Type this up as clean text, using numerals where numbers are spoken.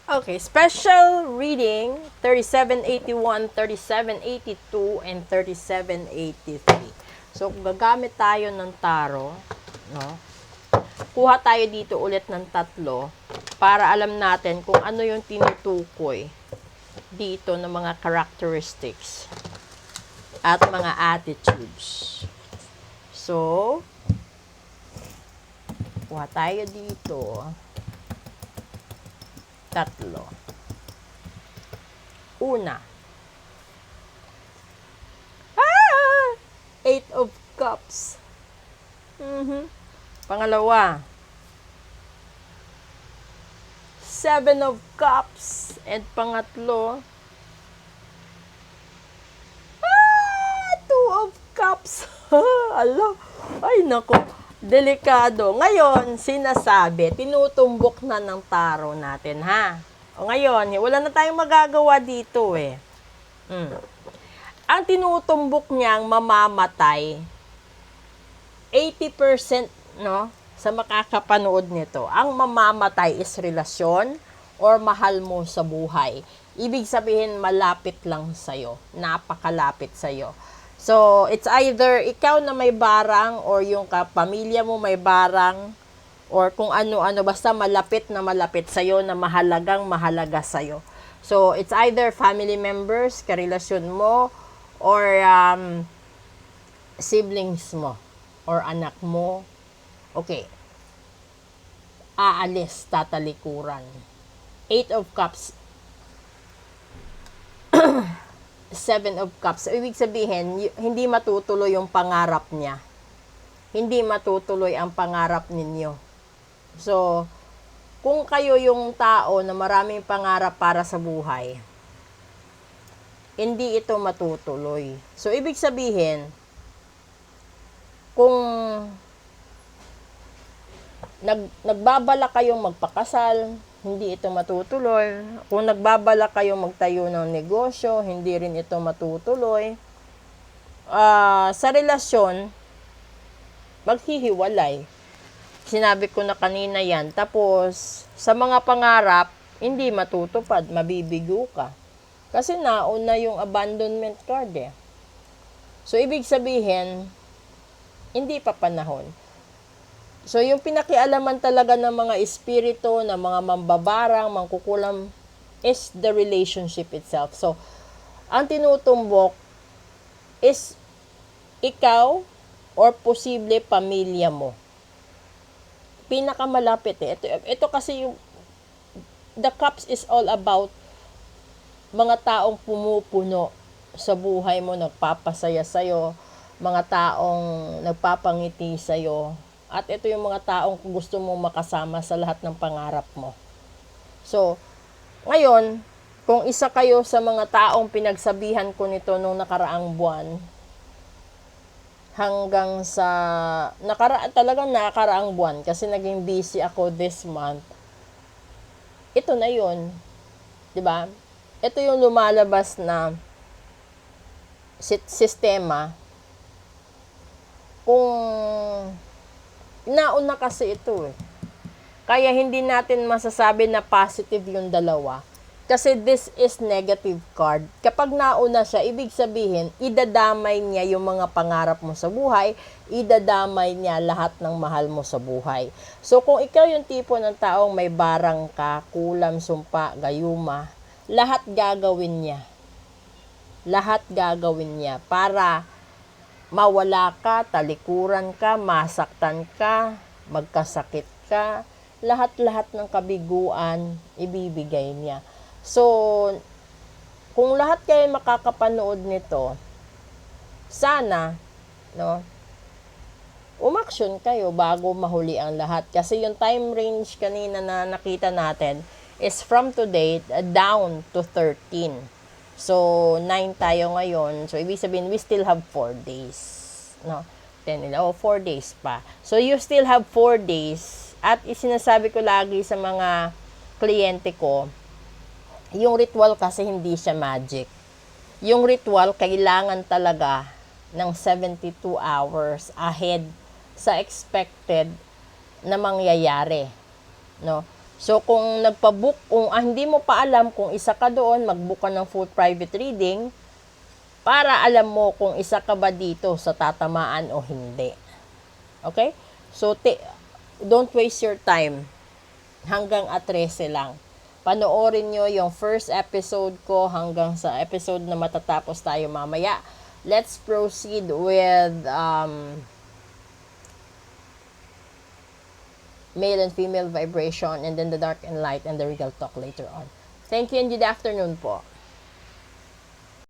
Okay, special reading 3781, 3782, and 3783. So, gagamit tayo ng tarot, no? Kuha tayo dito ulit ng tatlo para alam natin kung ano yung tinutukoy dito ng mga characteristics at mga attitudes. So, kuha tayo dito. Tatlo. Una. Eight of Cups. Pangalawa. Seven of Cups. And pangatlo. Two of Cups. Ala. Ay, nako. Delikado. Ngayon, sinasabi, tinutumbok na ng taro natin, ha? O ngayon, wala na tayong magagawa dito, eh. Ang tinutumbok niyang mamamatay, 80%, no, sa makakapanood nito, ang mamamatay is relasyon or mahal mo sa buhay. Ibig sabihin, malapit lang sa'yo. Napakalapit sa'yo. So, it's either ikaw na may barang or yung pamilya mo may barang or kung ano-ano, basta malapit na malapit sa'yo na mahalagang mahalaga sa'yo. So, it's either family members, karelasyon mo, or siblings mo, or anak mo. Okay. Aalis, tatalikuran. Eight of Cups. Seven of Cups. So, ibig sabihin, hindi matutuloy yung pangarap niya. Hindi matutuloy ang pangarap ninyo. So, kung kayo yung tao na maraming pangarap para sa buhay, hindi ito matutuloy. So, ibig sabihin, kung nagbabala kayong magpakasal, hindi ito matutuloy. Kung nagbabala kayong magtayo ng negosyo, hindi rin ito matutuloy. Sa relasyon, maghihiwalay. Sinabi ko na kanina yan. Tapos, sa mga pangarap, hindi matutupad, mabibigo ka. Kasi nauna yung abandonment card eh. So, ibig sabihin, hindi pa panahon. So, yung pinakialaman talaga ng mga espiritu, ng mga mambabarang, mangkukulam, is the relationship itself. So, ang tinutumbok is ikaw or posible pamilya mo. Pinakamalapit eh. Ito kasi yung the cups is all about mga taong pumupuno sa buhay mo, nagpapasaya sa'yo, mga taong nagpapangiti sa'yo. At ito yung mga taong gusto mong makasama sa lahat ng pangarap mo. So, ngayon, kung isa kayo sa mga taong pinagsabihan ko nito nung nakaraang buwan, hanggang sa talagang nakaraang buwan kasi naging busy ako this month. Ito na 'yon. 'Di ba? Ito yung lumalabas na sistema. Kung nauna kasi ito eh. Kaya hindi natin masasabi na positive yung dalawa. Kasi this is negative card. Kapag nauna siya, ibig sabihin, idadamay niya yung mga pangarap mo sa buhay, idadamay niya lahat ng mahal mo sa buhay. So, kung ikaw yung tipo ng taong may barang ka, kulam, sumpa, gayuma, lahat gagawin niya. Lahat gagawin niya para mawala ka, talikuran ka, masaktan ka, magkasakit ka, lahat-lahat ng kabiguan, ibibigay niya. So, kung lahat kayo makakapanood nito, sana, no, umaksyon kayo bago mahuli ang lahat. Kasi yung time range kanina na nakita natin is from today down to 13. So, 9 tayo ngayon. So, ibig sabihin, we still have 4 days. No? 10, 4 days pa. So, you still have 4 days. At isinasabi ko lagi sa mga kliyente ko, yung ritual kasi hindi siya magic. Yung ritual, kailangan talaga ng 72 hours ahead sa expected na mangyayari. No? So, kung kung hindi mo pa alam kung isa ka doon, mag-book ka ng full private reading para alam mo kung isa ka ba dito sa tatamaan o hindi. Okay? So, don't waste your time. Hanggang at 13 lang. Panoorin nyo yung first episode ko hanggang sa episode na matatapos tayo mamaya. Let's proceed with male and female vibration, and then the dark and light, and the regal talk later on. Thank you and good afternoon po.